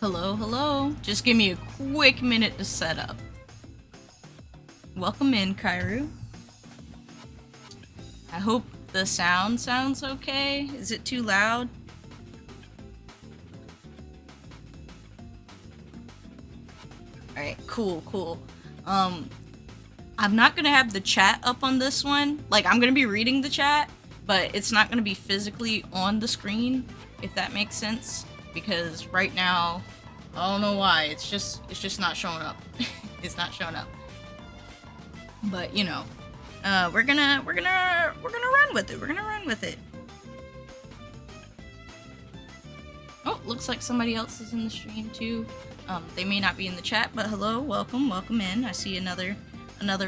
Hello, hello. Just give me a quick minute to set up. Welcome in, Kairu. I hope the sound sounds okay. Is it too loud? Alright, cool. I'm not gonna have the chat up on this one. Like, I'm gonna be reading the chat, but it's not gonna be physically on the screen, if that makes sense. Because right now, I don't know why, it's just not showing up. It's not showing up. But you know, we're gonna run with it. We're gonna run with it. Oh, looks like somebody else is in the stream too. They may not be in the chat, but hello, welcome in. I see another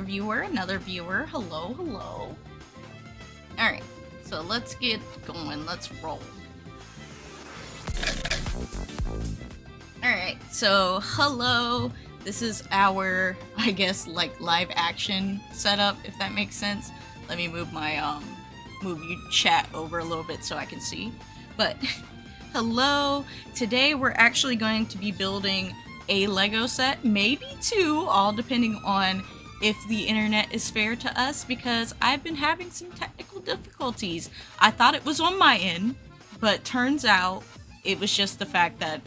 viewer. Hello. All right, so let's get going. Let's roll. Alright, so hello. This is our, I guess, like live action setup, if that makes sense. Let me move my move you chat over a little bit so I can see. But hello. Today we're actually going to be building a Lego set, maybe two, all depending on if the internet is fair to us, because I've been having some technical difficulties. I thought it was on my end, but turns out it was just the fact that,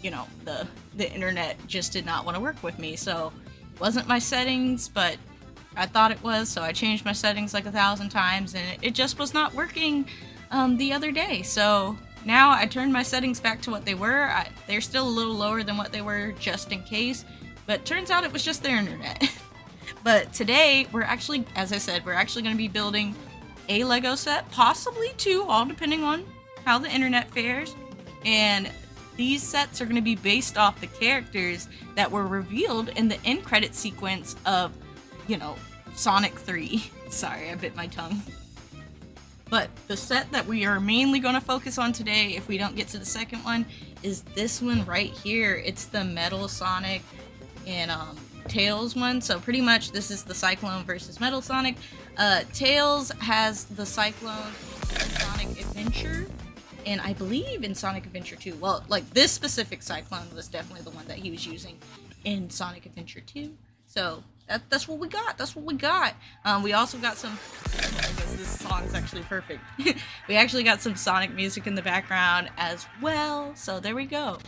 you know, the internet just did not want to work with me. So it wasn't my settings, but I thought it was, so I changed my settings like 1,000 times and it just was not working the other day. So now I turned my settings back to what they were. They're still a little lower than what they were just in case, but turns out it was just their internet. But today we're actually, as I said, we're actually going to be building a Lego set, possibly two, all depending on how the internet fares. And these sets are going to be based off the characters that were revealed in the end credit sequence of, you know, Sonic 3. Sorry, I bit my tongue. But the set that we are mainly going to focus on today, if we don't get to the second one, is this one right here. It's the Metal Sonic and Tails one. So pretty much this is the Cyclone versus Metal Sonic. Tails has the Cyclone Sonic Adventure. And I believe in Sonic Adventure 2, well, like this specific Cyclone was definitely the one that he was using in Sonic Adventure 2. So that's what we got. We also got some, this song's actually perfect. We actually got some Sonic music in the background as well. So there we go.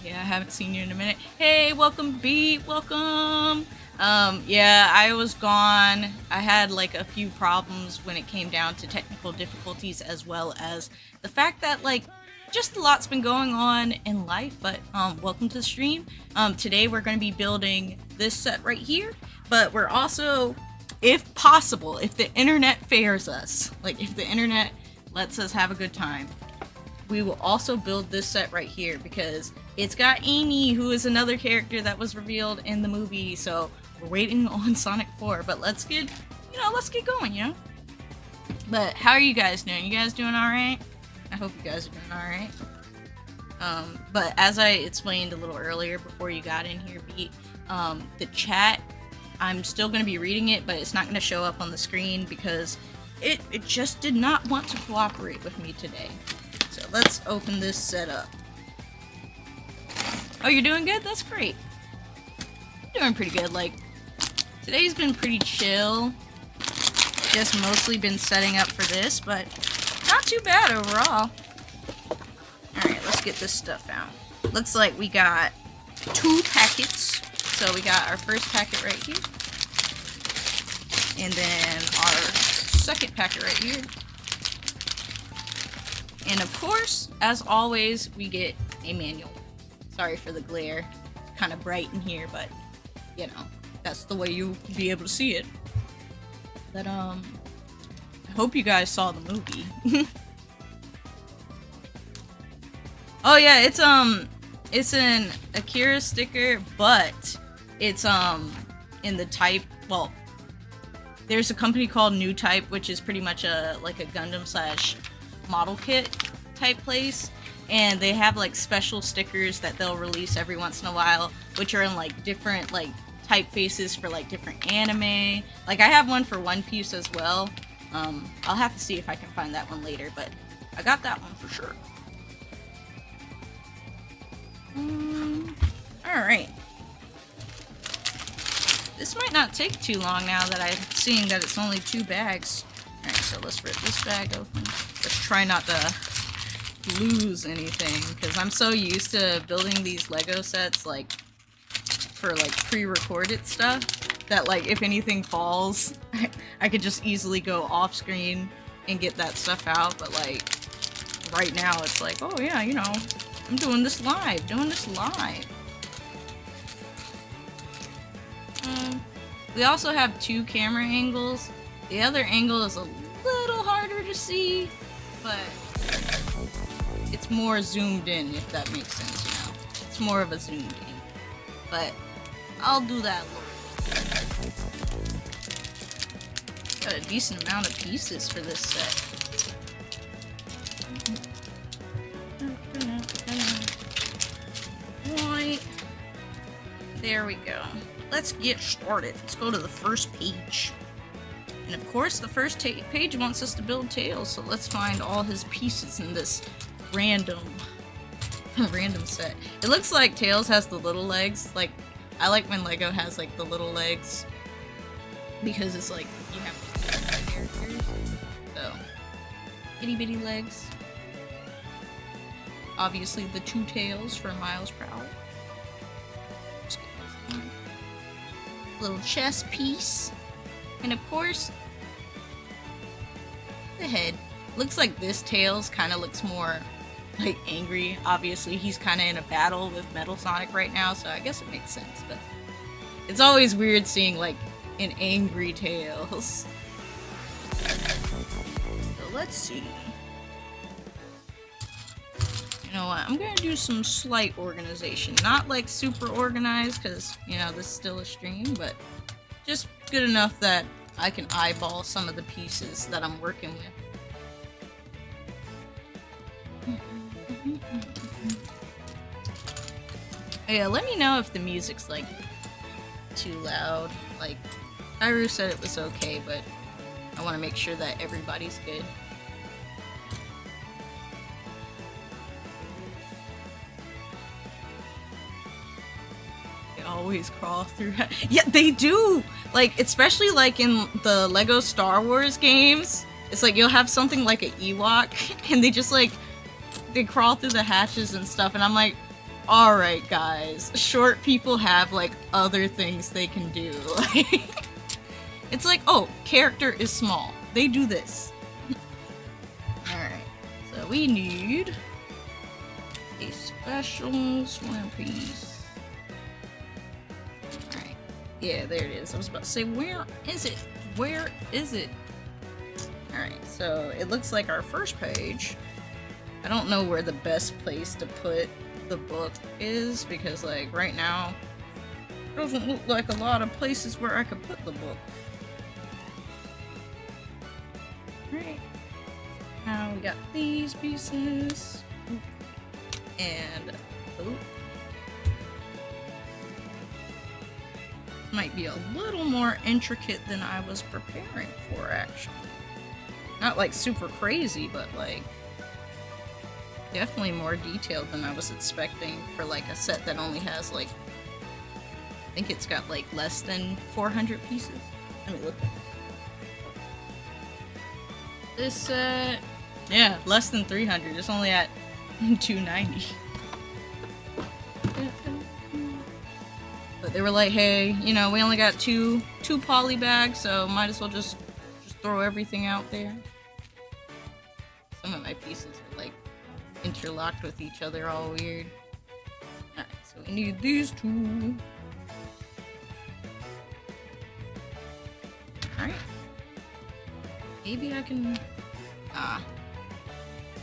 Yeah, I haven't seen you in a minute. Hey, welcome Beat, welcome. Yeah, I was gone. I had like a few problems when it came down to technical difficulties, as well as the fact that like just a lot's been going on in life. But welcome to the stream. Today we're going to be building this set right here, but we're also, if possible, if the internet fares us, like if the internet lets us have a good time, we will also build this set right here because it's got Amy, who is another character that was revealed in the movie. So we're waiting on Sonic 4, but let's get going, you know? But how are you guys doing? You guys doing alright? I hope you guys are doing alright. But as I explained a little earlier before you got in here, Beat, the chat, I'm still going to be reading it, but it's not going to show up on the screen because it just did not want to cooperate with me today. So let's open this set up. Oh, you're doing good? That's great. Doing pretty good. Like, today's been pretty chill. Just mostly been setting up for this, but not too bad overall. Alright, let's get this stuff out. Looks like we got 2 packets. So we got our first packet right here. And then our second packet right here. And of course, as always, we get a manual. Sorry for the glare. It's kind of bright in here, but, you know, that's the way you'll be able to see it. But, I hope you guys saw the movie. Oh yeah, it's an Akira sticker, but it's, in the type, well, there's a company called New Type, which is pretty much like a Gundam slash model kit type place, and they have like special stickers that they'll release every once in a while, which are in like different like typefaces for like different anime. Like I have one for One Piece as well. I'll have to see if I can find that one later, but I got that one for sure. Alright. This might not take too long now that I'm seeing that it's only 2 bags. Alright, so let's rip this bag open. Let's try not to lose anything, because I'm so used to building these Lego sets, like, for, like, pre-recorded stuff, that, like, if anything falls, I could just easily go off-screen and get that stuff out, but, like, right now it's like, oh yeah, you know, I'm doing this live. We also have 2 camera angles. The other angle is a little harder to see, but it's more zoomed in, if that makes sense, you know. It's more of a zoomed in. But I'll do that later. Got a decent amount of pieces for this set. Right. There we go. Let's get started. Let's go to the first page. And of course, the first page wants us to build Tails, so let's find all his pieces in this random set. It looks like Tails has the little legs. Like, I like when Lego has, like, the little legs, because it's like, you have characters. So, itty bitty legs. Obviously, the 2 tails for miles per hour. Little chest piece, and of course the head. Looks like this Tails kind of looks more like angry. Obviously he's kind of in a battle with Metal Sonic right now, so I guess it makes sense, but it's always weird seeing like an angry Tails. So let's see. You know what, I'm gonna do some slight organization. Not like super organized, because, you know, this is still a stream, but just good enough that I can eyeball some of the pieces that I'm working with. Yeah, let me know if the music's like too loud. Like, Iru said it was okay, but I want to make sure that everybody's good. Always crawl through. Yeah, they do! Like, especially like in the Lego Star Wars games, it's like you'll have something like an Ewok, and they just like, they crawl through the hatches and stuff, and I'm like, alright guys, short people have like other things they can do. It's like, oh, character is small. They do this. Alright, so we need a special swim piece. Yeah, there it is. I was about to say, where is it? Where is it? Alright, so it looks like our first page. I don't know where the best place to put the book is, because, like, right now, it doesn't look like a lot of places where I could put the book. Alright. Now we got these pieces. And, oh. Might be a little more intricate than I was preparing for, actually. Not like super crazy, but like definitely more detailed than I was expecting for like a set that only has like, I think it's got like less than 400 pieces. Let me look. This set, yeah, less than 300. It's only at 290. But they were like, hey, you know, we only got two poly bags, so might as well just throw everything out there. Some of my pieces are like interlocked with each other, all weird. Alright, so we need these 2. Alright. Maybe I can...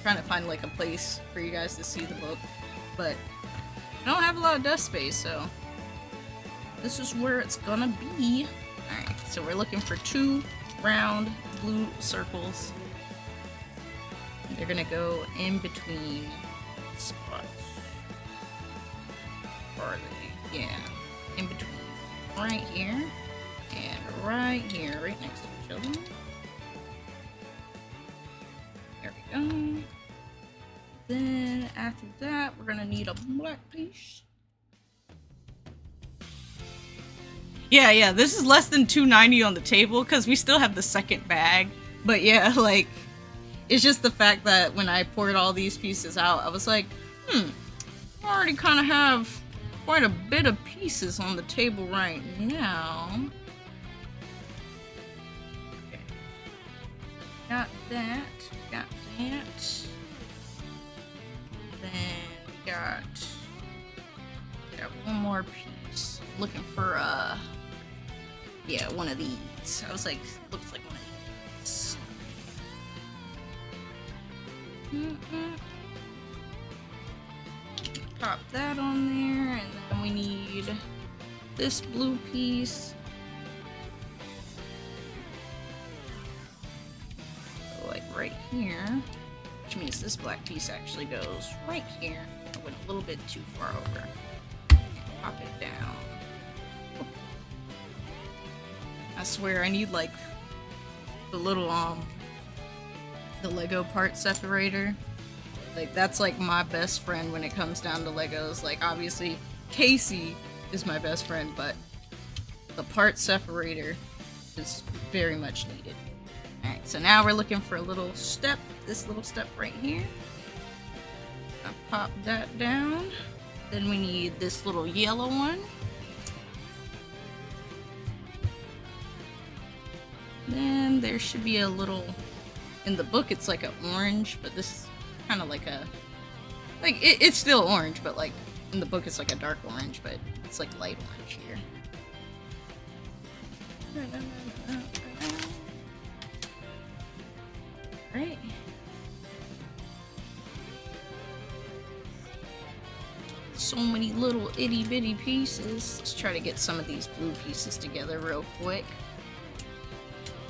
trying to find like a place for you guys to see the book, but I don't have a lot of desk space, so this is where it's gonna be. Alright, so we're looking for 2 round blue circles. And they're gonna go in between spots. Or they, yeah, in between. Right here and right here, right next to each other. There we go. Then after that, we're gonna need a black piece. Yeah, this is less than $2.90 on the table because we still have the second bag. But yeah, like, it's just the fact that when I poured all these pieces out, I was like, I already kind of have quite a bit of pieces on the table right now. Okay. Got that. Then we got one more piece. Looking for yeah, one of these. I was like, looks like one of these. Pop that on there, and then we need this blue piece. So, like right here, which means this black piece actually goes right here. I went a little bit too far over. Pop it down. I swear I need like the little the Lego part separator. Like that's like my best friend when it comes down to Legos. Like obviously Casey is my best friend, but the part separator is very much needed. Alright, so now we're looking for a little step, this little step right here. I'll pop that down. Then we need this little yellow one. Then there should be a little, in the book it's like an orange, but this is kind of like a, like it's still orange, but like in the book it's like a dark orange, but it's like light orange here. Right. So many little itty bitty pieces. Let's try to get some of these blue pieces together real quick.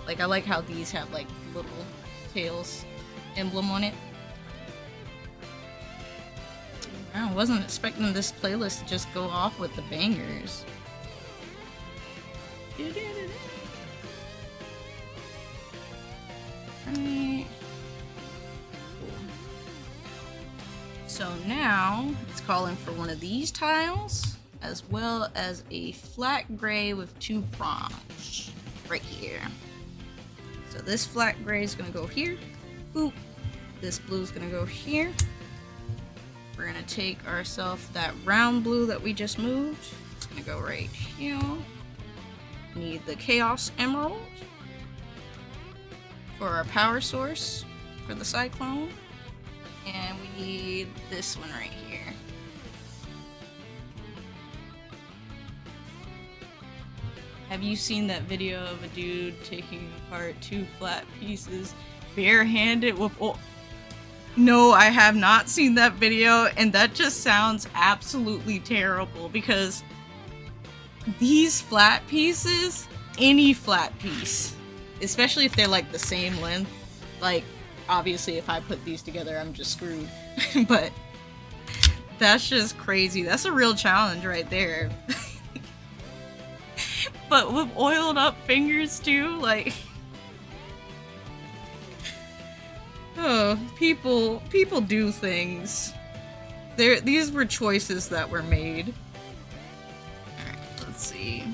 Like I like how these have like little tails emblem on it. I wasn't expecting this playlist to just go off with the bangers. Right. So now it's calling for one of these tiles, as well as a flat gray with 2 prongs right here. So this flat gray is gonna go here. Boop. This blue is gonna go here. We're gonna take ourselves that round blue that we just moved. It's gonna go right here. Need the Chaos Emerald for our power source for the Cyclone. And we need this one right here. Have you seen that video of a dude taking apart 2 flat pieces barehanded with... Oh, no, I have not seen that video, and that just sounds absolutely terrible because these flat pieces, any flat piece, especially if they're like the same length, like obviously if I put these together I'm just screwed, but that's just crazy. That's a real challenge right there. But with oiled up fingers too, like, oh, people do things. These were choices that were made. Alright, let's see.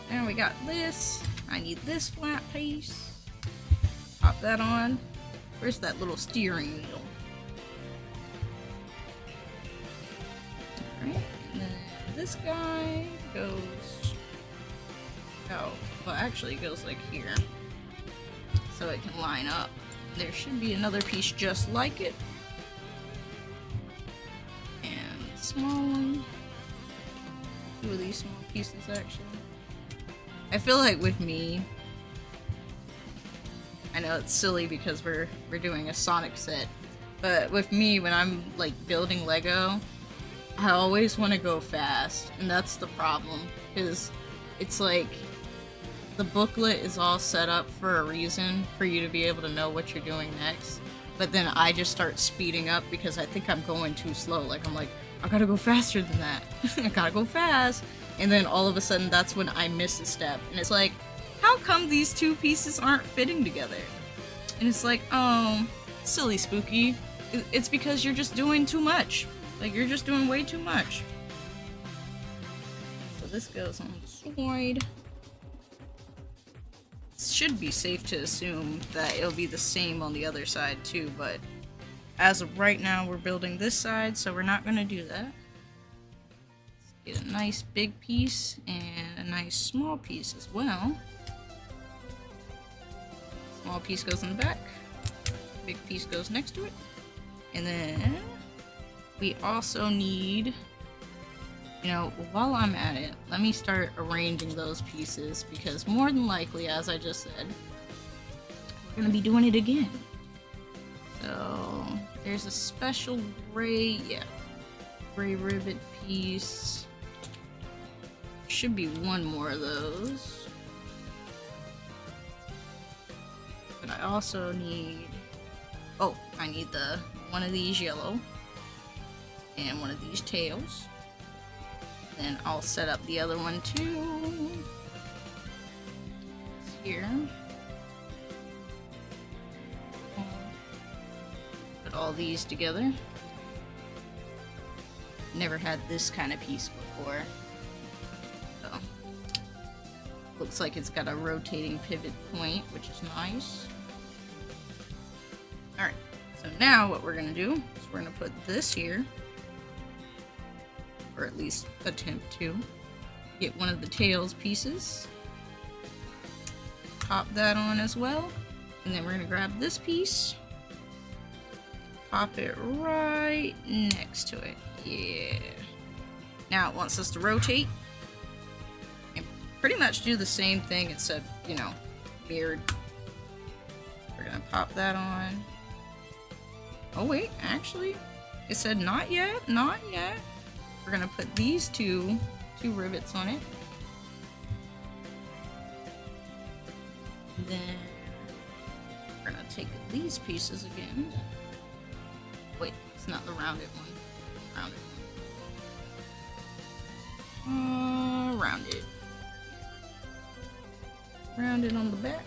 Now we got this. I need this flat piece. Pop that on. Where's that little steering wheel? Alright, and then this guy goes... Oh, well actually it goes like here. So it can line up. There should be another piece just like it. And small one. 2 of these small pieces actually. I feel like with me, I know it's silly because we're doing a Sonic set, but with me when I'm like building Lego, I always want to go fast, and that's the problem, because it's like the booklet is all set up for a reason for you to be able to know what you're doing next, but then I just start speeding up because I think I'm going too slow. Like I'm like, I gotta go faster than that. I gotta go fast, and then all of a sudden that's when I miss a step, and it's like, how come these 2 pieces aren't fitting together? And it's like, oh, silly Spooky, It's because you're just doing too much. Like, you're just doing way too much. So this goes on the side. It should be safe to assume that it'll be the same on the other side too, but as of right now, we're building this side, so we're not gonna do that. Let's get a nice big piece and a nice small piece as well. Small piece goes in the back. Big piece goes next to it. And then we also need, you know, while I'm at it, let me start arranging those pieces, because more than likely, as I just said, we're gonna be doing it again. So there's a special gray, gray rivet piece. Should be one more of those. But I also need, I need one of these yellow and one of these tails. Then I'll set up the other one too. It's here. Put all these together. Never had this kind of piece before. So looks like it's got a rotating pivot point, which is nice. Alright, so now what we're gonna do is we're gonna put this here, or at least attempt to get one of the tails pieces, pop that on as well, and then we're gonna grab this piece, pop it right next to it. Yeah. Now it wants us to rotate and pretty much do the same thing except, you know, mirrored. We're gonna pop that on. Oh wait, actually, it said not yet, not yet. We're gonna put these two rivets on it. And then we're gonna take these pieces again. Wait, it's not the rounded one. Rounded. Rounded on the back.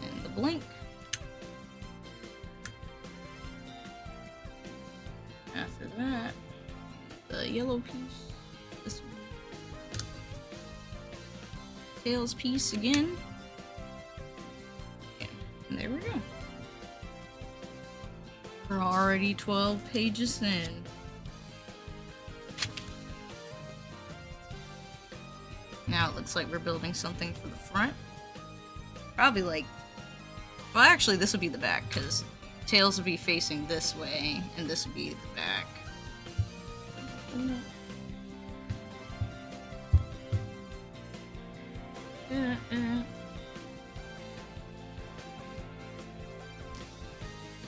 And the blank. After that, the yellow piece. This one. Tails piece again. Yeah, and there we go. We're already 12 pages in. Now it looks like we're building something for the front. Probably like, well actually this would be the back, because tails would be facing this way, and this would be the back.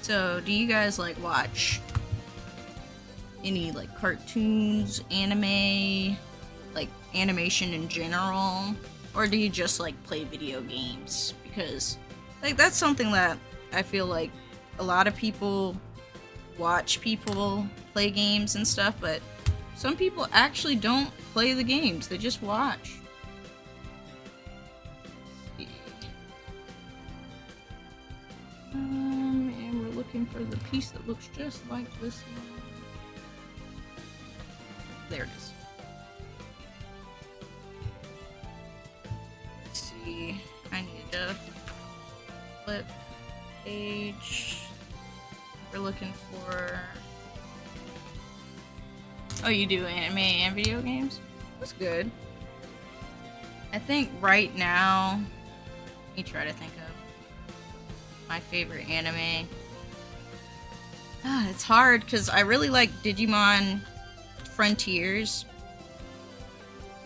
So, do you guys like watch any like cartoons, anime, like animation in general, or do you just like play video games? Because like that's something that I feel like a lot of people watch people play games and stuff, but some people actually don't play the games, they just watch. And we're looking for the piece that looks just like this one. There it is. Let's see, I need to flip page. We're looking for... Oh, you do anime and video games? That's good. I think right now... Let me try to think of my favorite anime. It's hard because I really like Digimon Frontiers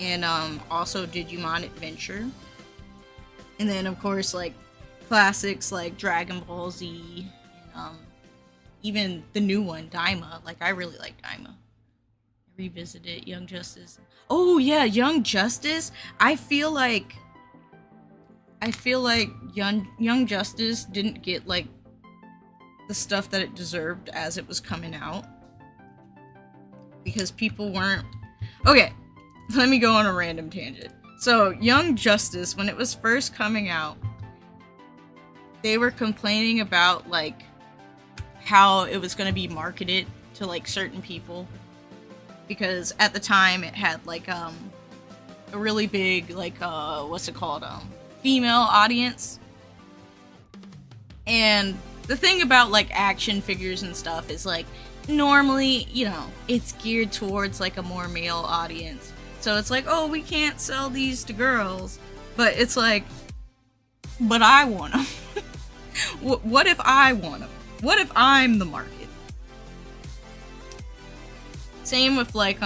and also Digimon Adventure. And then of course like classics like Dragon Ball Z and even the new one, Daima. Like I really like Daima. I revisited Young Justice. Oh yeah, Young Justice. I feel like Young Justice didn't get like the stuff that it deserved as it was coming out, because people weren't... Okay, let me go on a random tangent. So Young Justice, when it was first coming out, they were complaining about like how it was going to be marketed to like certain people, because at the time it had like a really big like what's it called, female audience. And the thing about like action figures and stuff is like normally, you know, it's geared towards like a more male audience. So it's like, oh, we can't sell these to girls. But it's like, but I want them. What if I want them? What if I'm the market? Same with like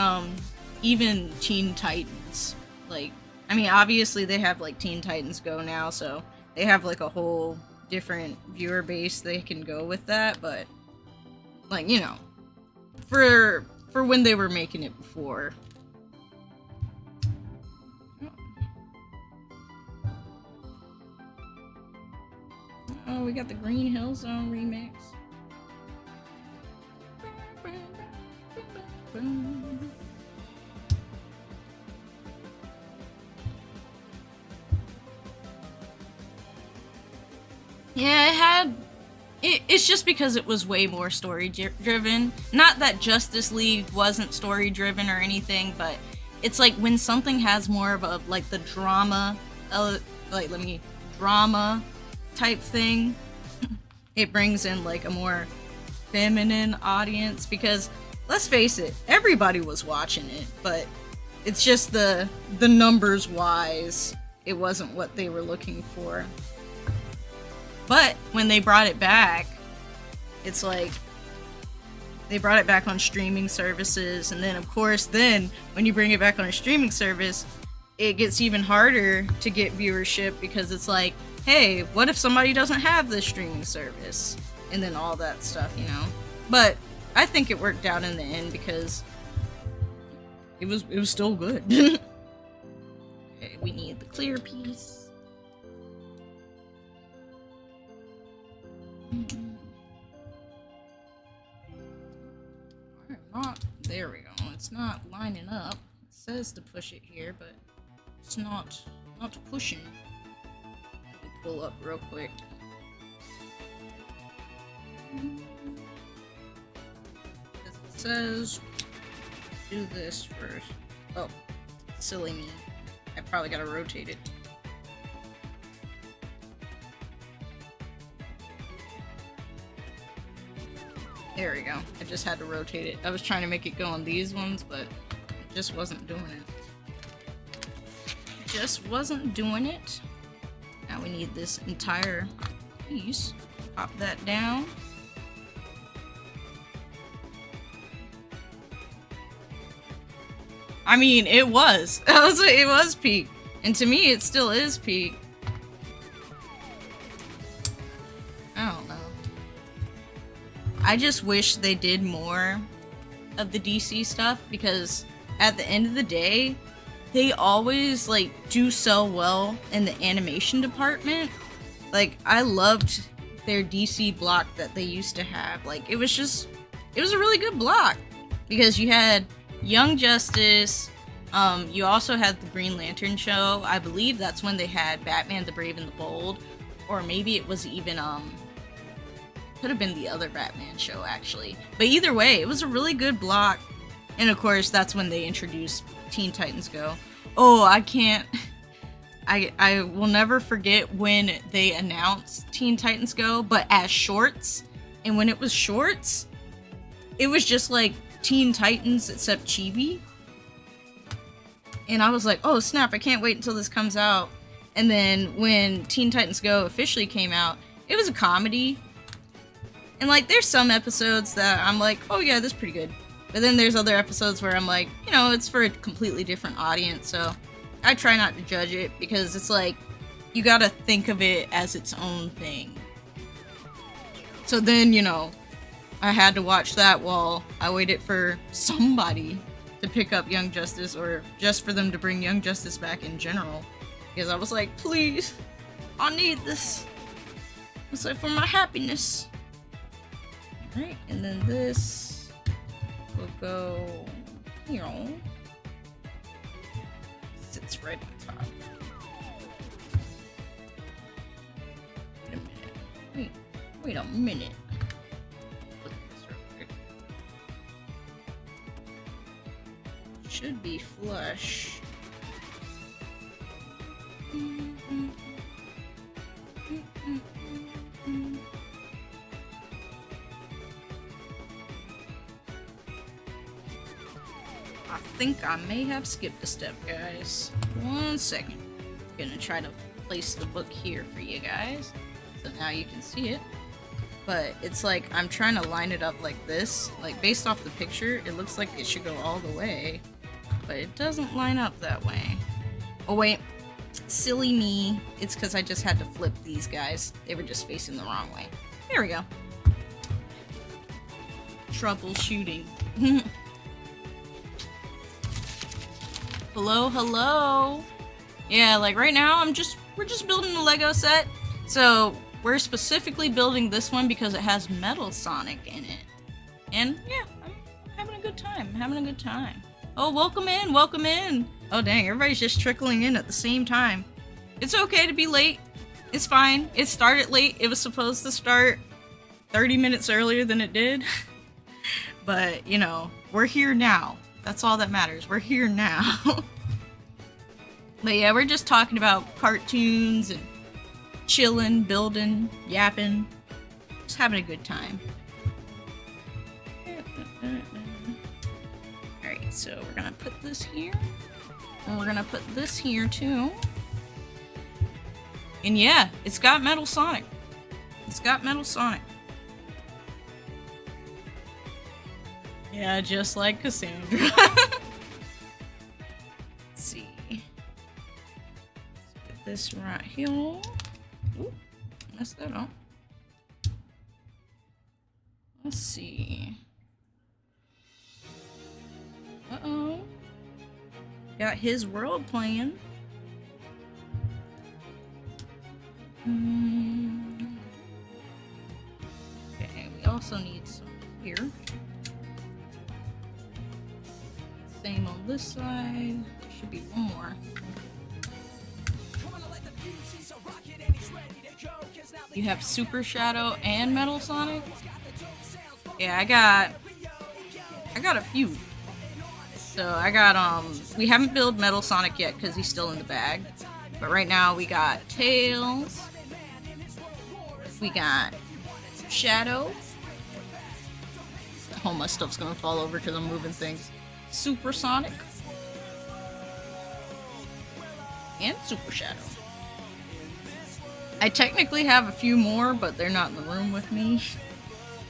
even Teen Titans. Like, I mean, obviously they have like Teen Titans Go now, so they have like a whole different viewer base they can go with that, but like, you know, for when they were making it before. Oh, we got the Green Hill Zone remix. Yeah, it's just because it was way more story driven. Not that Justice League wasn't story driven or anything, but it's like when something has more of a like the drama, drama type thing, it brings in like a more feminine audience, because let's face it, everybody was watching it, but it's just the numbers wise, it wasn't what they were looking for. But when they brought it back, it's like they brought it back on streaming services, and then of course then when you bring it back on a streaming service, it gets even harder to get viewership, because it's like, hey, what if somebody doesn't have this streaming service? And then all that stuff, you know. But I think it worked out in the end, because it was still good. Okay, we need the clear piece. There we go. It's not lining up. It says to push it here, but it's not pushing. Let me pull up real quick. It says do this first. Oh, silly me. I probably gotta rotate it. There we go. I just had to rotate it. I was trying to make it go on these ones, but it just wasn't doing it. Just wasn't doing it. Now we need this entire piece. Pop that down. I mean, it was. It was peak. And to me, it still is peak. I don't know. I just wish they did more of the DC stuff, because at the end of the day, they always like do sell well in the animation department. Like, I loved their DC block that they used to have. Like, it was a really good block, because you had Young Justice, you also had the Green Lantern show. I believe that's when they had Batman the Brave and the Bold, or maybe it was even could have been the other Batman show, actually. But either way, it was a really good block. And of course, that's when they introduced Teen Titans Go. Oh, I will never forget when they announced Teen Titans Go, but as shorts. And when it was shorts, it was just like Teen Titans except chibi. And I was like, oh snap, I can't wait until this comes out. And then when Teen Titans Go officially came out, it was a comedy. And like, there's some episodes that I'm like, oh yeah, this is pretty good. But then there's other episodes where I'm like, you know, it's for a completely different audience. So I try not to judge it, because it's like, you gotta think of it as its own thing. So then, you know, I had to watch that while I waited for somebody to pick up Young Justice, or just for them to bring Young Justice back in general. Because I was like, please, I need this. It's like for my happiness. Alright, and then this will go, you know, right on top. Wait a minute. Wait a minute. Put this real quick. Should be flush. I think I may have skipped a step, guys. 1 second. I'm gonna try to place the book here for you guys, so now you can see it. But it's like I'm trying to line it up like this. Like based off the picture, it looks like it should go all the way, but it doesn't line up that way. Oh wait, silly me. It's because I just had to flip these guys. They were just facing the wrong way. There we go. Troubleshooting. Hello. Yeah, like right now we're just building a Lego set. So we're specifically building this one because it has Metal Sonic in it. And yeah, I'm having a good time. Oh, welcome in. Oh dang, everybody's just trickling in at the same time. It's okay to be late. It's fine. It started late. It was supposed to start 30 minutes earlier than it did. But, you know, we're here now. That's all that matters. We're here now. But yeah, we're just talking about cartoons and chilling, building, yapping. Just having a good time. Alright, so we're gonna put this here. And we're gonna put this here too. And yeah, it's got Metal Sonic. Yeah, just like Cassandra. Let's see. Let's get this right here. Ooh, messed that up. Let's see. Uh-oh. Got his world playing. Okay, we also need some here. Same on this side. There should be one more. You have Super Shadow and Metal Sonic? Yeah, I got a few. So I got we haven't built Metal Sonic yet because he's still in the bag. But right now we got Tails. We got Shadow. All my stuff's gonna fall over because I'm moving things. Super Sonic. And Super Shadow. I technically have a few more, but they're not in the room with me.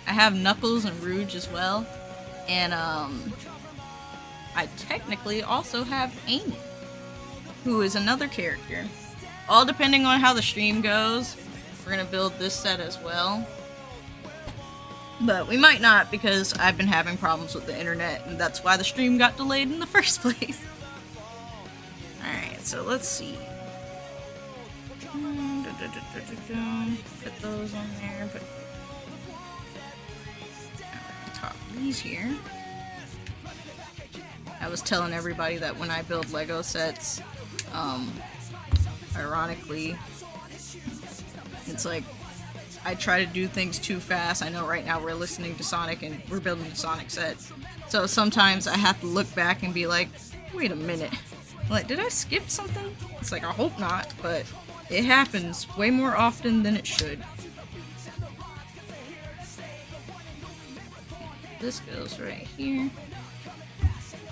I have Knuckles and Rouge as well. And I technically also have Amy, who is another character. All depending on how the stream goes, we're gonna build this set as well. But we might not because I've been having problems with the internet, and that's why the stream got delayed in the first place. Alright, so let's see. Put those on there, but top these here. I was telling everybody that when I build Lego sets, ironically, it's like I try to do things too fast. I know right now we're listening to Sonic and we're building a Sonic set, so sometimes I have to look back and be like, wait a minute, like, did I skip something? It's like, I hope not, but it happens way more often than it should. This goes right here.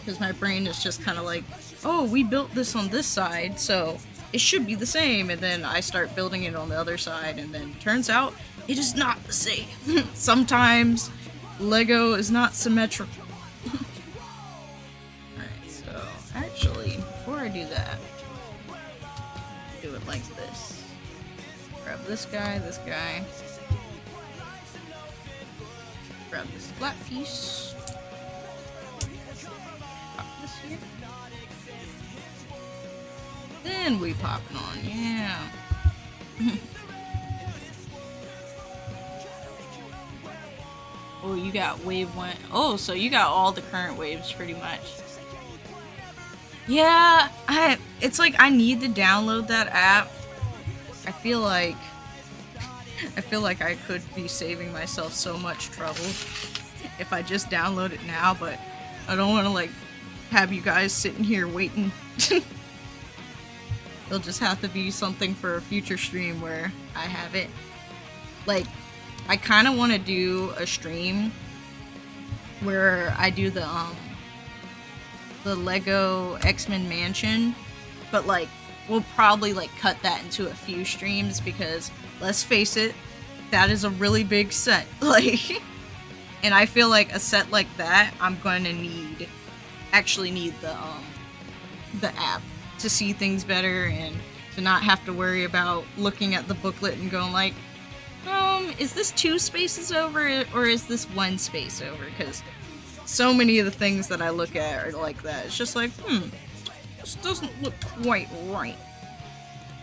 Because my brain is just kind of like, oh, we built this on this side, so it should be the same. And then I start building it on the other side, and then turns out it is not the same. Sometimes Lego is not symmetrical. Alright, so actually, before I do that, do it like this. Grab this guy, grab this flat piece. Pop this here. Then we pop it on, yeah. Oh, you got wave 1. Oh, so you got all the current waves pretty much. Yeah, it's like I need to download that app. I feel like I feel like I could be saving myself so much trouble if I just download it now, but I don't want to like have you guys sitting here waiting. It'll just have to be something for a future stream where I have it. Like, I kind of want to do a stream where I do the Lego X-Men Mansion, but like we'll probably like cut that into a few streams because let's face it, that is a really big set. Like, and I feel like a set like that I'm going to need the app to see things better and to not have to worry about looking at the booklet and going like, is this 2 spaces over or is this 1 space over? Because so many of the things that I look at are like that. It's just like, this doesn't look quite right.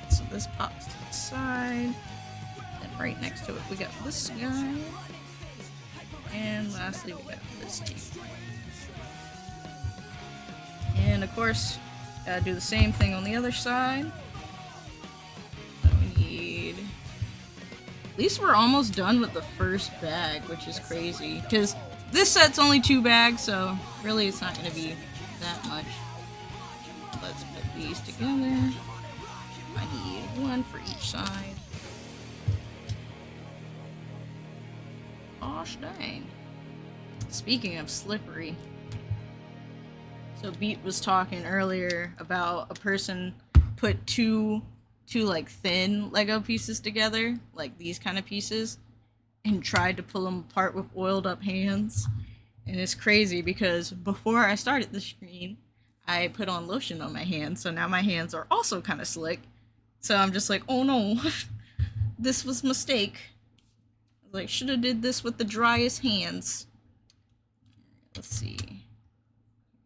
So this pops to the side. And right next to it, we got this guy. And lastly, we got this team. And of course, gotta do the same thing on the other side. So we need... At least we're almost done with the first bag, which is crazy. Because this set's only 2 bags, so really it's not gonna be that much. Let's put these together. I need 1 for each side. Gosh dang. Speaking of slippery. So Beat was talking earlier about a person put two like thin Lego pieces together, like these kind of pieces, and tried to pull them apart with oiled up hands. And it's crazy because before I started the stream, I put on lotion on my hands, so now my hands are also kind of slick. So I'm just like, oh no, this was a mistake. Like, should have did this with the driest hands. Let's see.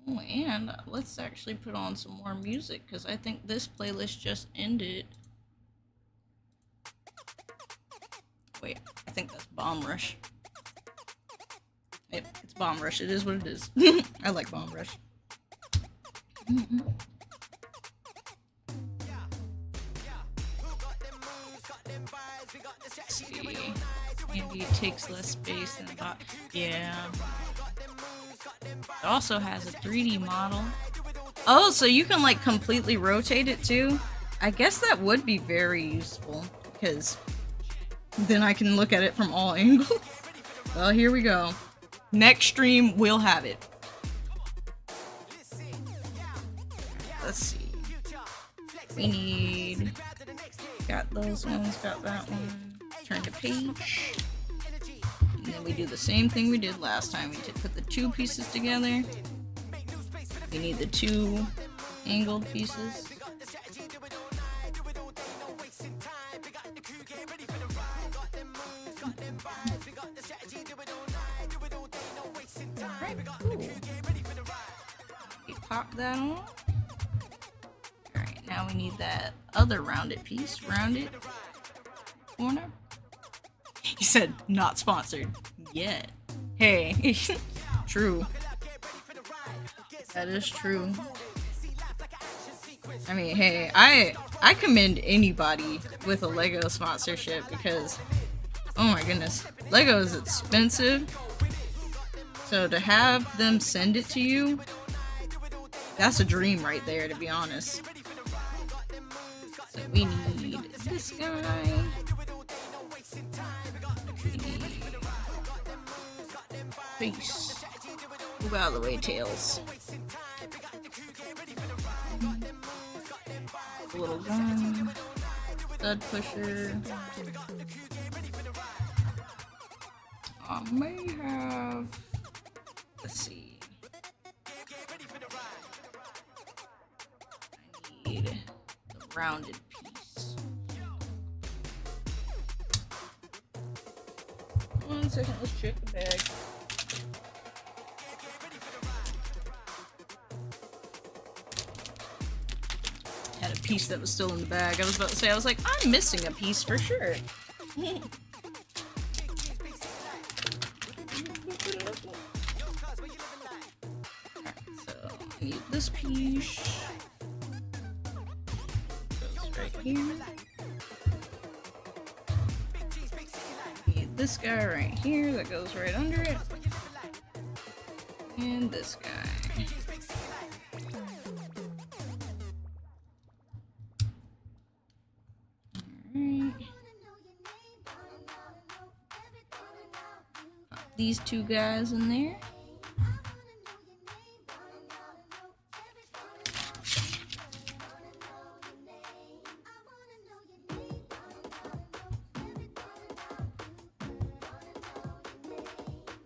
Oh, and let's actually put on some more music, because I think this playlist just ended. Wait, I think that's Bomb Rush. Yep, it's Bomb Rush. It is what it is. I like Bomb Rush. Let's see. Maybe it takes less space than I thought. Yeah. It also has a 3D model. Oh, so you can like completely rotate it too? I guess that would be very useful, because then I can look at it from all angles. Well, here we go. Next stream, we'll have it. Let's see. We need... Got those ones, got that one. Turn the page. And then we do the same thing we did last time. We put the 2 pieces together. We need the 2 angled pieces. Alright, cool. We pop that on. Alright, now we need that other rounded piece. Rounded corner. He said, not sponsored yet. Hey, true. That is true. I mean, hey, I commend anybody with a Lego sponsorship because, oh my goodness, Lego is expensive. So to have them send it to you, that's a dream right there, to be honest. So we need this guy. Peace. Move out of the way, Tails. A little gun. Stud pusher. I may have... Let's see. I need the rounded piece. 1 second, let's check the bag. Had a piece that was still in the bag. I was about to say, I was like, I'm missing a piece for sure. Alright, so I need this piece. Goes right here. this guy right here that goes right under it. And this guy. Alright. Pop these two guys in there.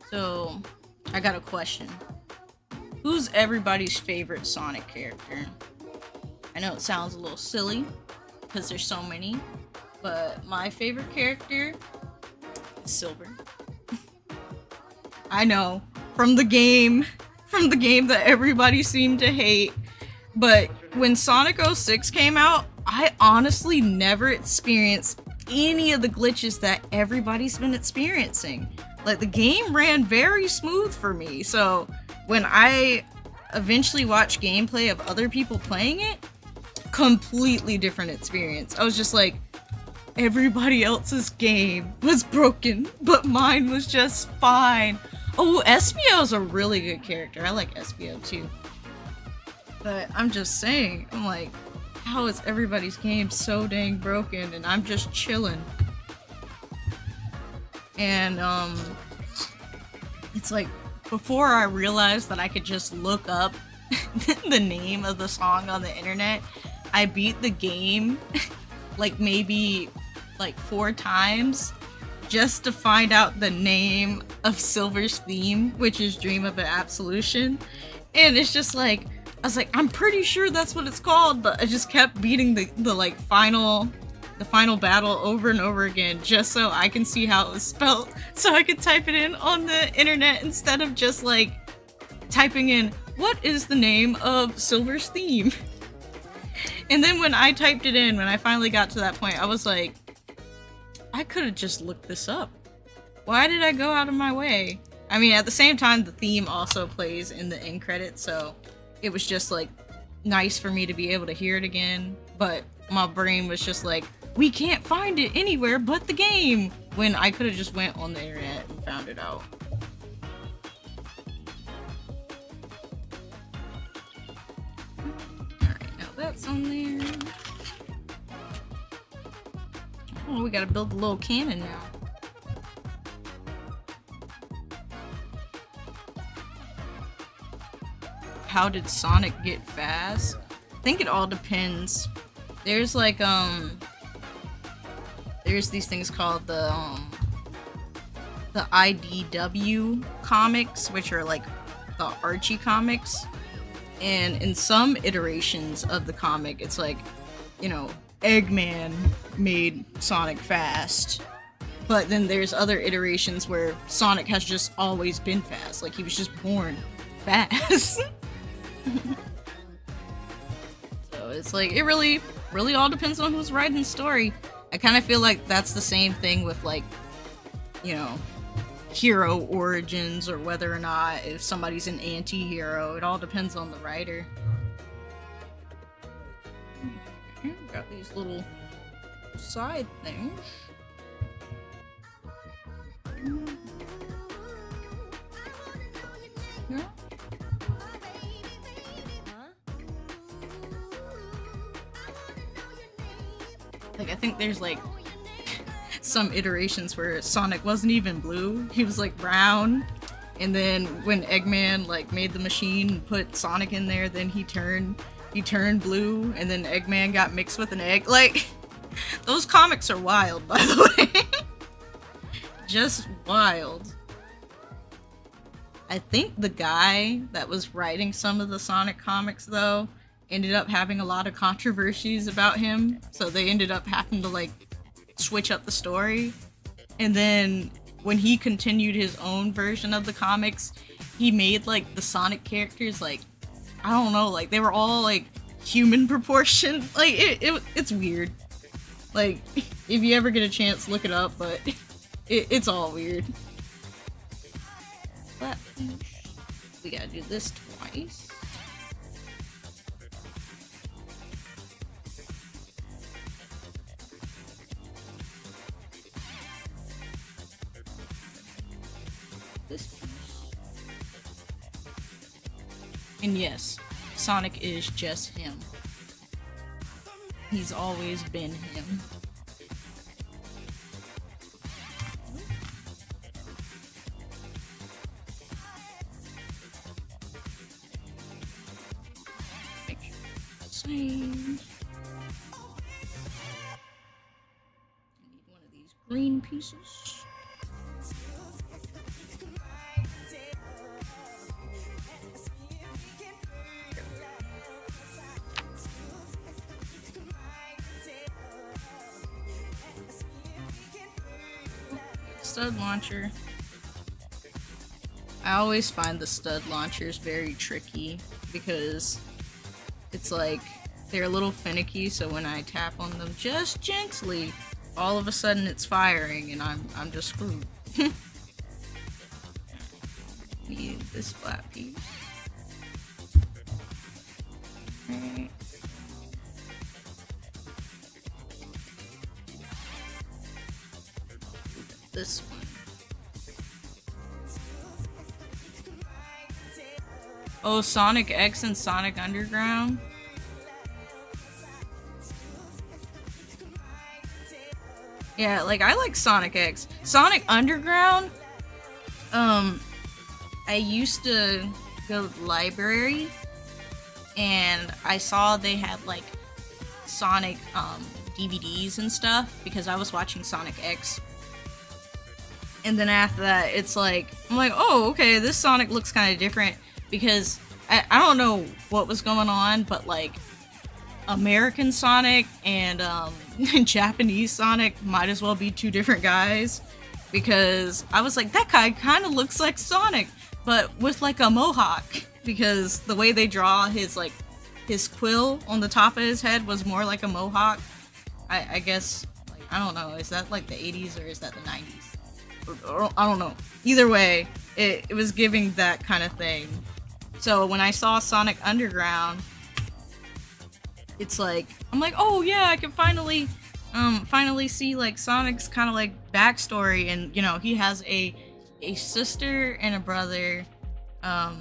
So, I got a question. Who's everybody's favorite Sonic character? I know it sounds a little silly, because there's so many, but my favorite character is Silver. I know, from the game that everybody seemed to hate, but when Sonic 06 came out, I honestly never experienced any of the glitches that everybody's been experiencing. Like, the game ran very smooth for me, so when I eventually watched gameplay of other people playing it, completely different experience. I was just like, everybody else's game was broken, but mine was just fine. Oh, Espio's a really good character. I like Espio too. But I'm just saying, I'm like, how is everybody's game so dang broken and I'm just chilling? And it's like, before I realized that I could just look up the name of the song on the internet, I beat the game like maybe like 4 times just to find out the name of Silver's theme, which is Dream of an Absolution. And it's just like, I was like, I'm pretty sure that's what it's called, but I just kept beating the like final battle over and over again just so I can see how it was spelled, so I could type it in on the internet instead of just like typing in, what is the name of Silver's theme? And then when I typed it in, when I finally got to that point, I was like, I could have just looked this up. Why did I go out of my way? I mean, at the same time, the theme also plays in the end credits, so it was just like nice for me to be able to hear it again, but my brain was just like, we can't find it anywhere but the game, when I could have just went on the internet and found it out. Alright, now that's on there. Oh, we gotta build a little cannon now. How did Sonic get fast? I think it all depends. There's like, there's these things called the IDW comics, which are like the Archie comics. And in some iterations of the comic, it's like, you know, Eggman made Sonic fast. But then there's other iterations where Sonic has just always been fast. Like, he was just born fast. So it's like, it really all depends on who's writing the story. I kind of feel like that's the same thing with, like, you know, hero origins, or whether or not if somebody's an anti-hero. It all depends on the writer. Got these little side things. Yeah. Like, I think there's like some iterations where Sonic wasn't even blue, he was like brown, and then when Eggman like made the machine and put Sonic in there, then he turned blue, and then Eggman got mixed with an egg. Like, those comics are wild, by the way. Just wild. I think the guy that was writing some of the Sonic comics, though, ended up having a lot of controversies about him, so they ended up having to like switch up the story. And then when he continued his own version of the comics, he made like the Sonic characters, like, I don't know, like they were all like human proportion. Like, it's weird. Like, if you ever get a chance, look it up, but it's all weird. But we gotta do this twice. this piece. And yes, Sonic is just him. He's always been him. Make sure it's the same. I need one of these green pieces. Stud launcher. I always find the stud launchers very tricky because it's like they're a little finicky, so when I tap on them just gently, all of a sudden it's firing and I'm just screwed. Need this flat piece. Right. This one. Oh, Sonic X and Sonic Underground. Yeah, like I like Sonic X. Sonic Underground, I used to go to the library and I saw they had like Sonic DVDs and stuff because I was watching Sonic X. And then after that, it's like, I'm like, oh, okay, this Sonic looks kind of different because I don't know what was going on, but like American Sonic and Japanese Sonic might as well be two different guys because I was like, that guy kind of looks like Sonic, but with like a mohawk because the way they draw his like his quill on the top of his head was more like a mohawk. I guess, like, I don't know, is that like the 80s or is that the 90s? I don't know. Either way, it was giving that kind of thing. So when I saw Sonic Underground, it's like, I'm like, oh yeah, I can finally see like Sonic's kind of like backstory, and you know, he has a sister and a brother. I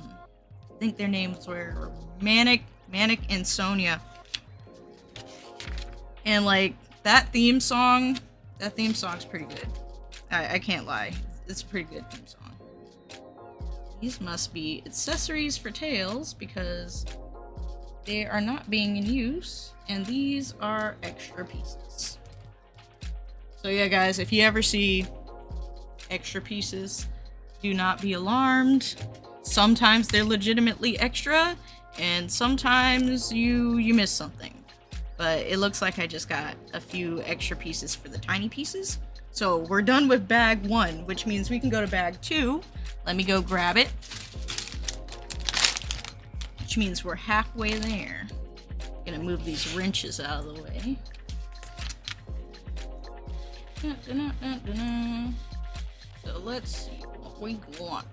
think their names were Manic and Sonia. And like that theme song's pretty good. I can't lie. It's a pretty good theme song. These must be accessories for Tails because they are not being in use, and these are extra pieces. So yeah, guys, if you ever see extra pieces, do not be alarmed. Sometimes they're legitimately extra, and sometimes you miss something. But it looks like I just got a few extra pieces for the tiny pieces. So we're done with bag 1, which means we can go to bag 2. Let me go grab it. Which means we're halfway there. Gonna move these wrenches out of the way. So let's see what we got.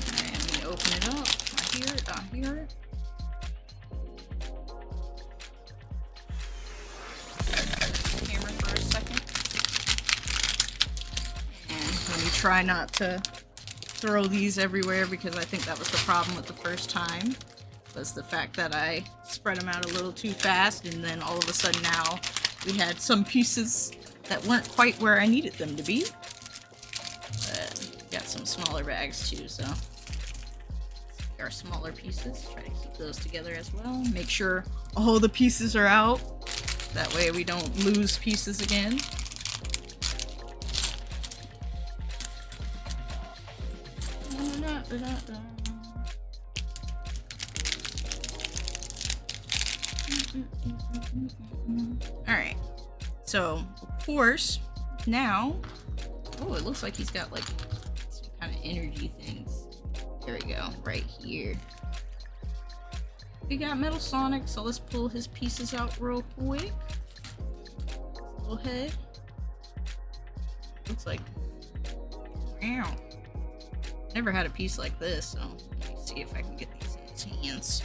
Alright, let me open it up. I hear it. Camera for a second. And let me try not to throw these everywhere because I think that was the problem with the first time. Was the fact that I spread them out a little too fast, and then all of a sudden now we had some pieces that weren't quite where I needed them to be. But got some smaller bags too, so our smaller pieces. Try to keep those together as well. Make sure all the pieces are out. That way we don't lose pieces again. Alright, so of course now, oh, it looks like he's got like some kind of energy things. There we go, right here. We got Metal Sonic, so let's pull his pieces out real quick. Little head. Looks like, ow. Never had a piece like this, so let me see if I can get these in his hands.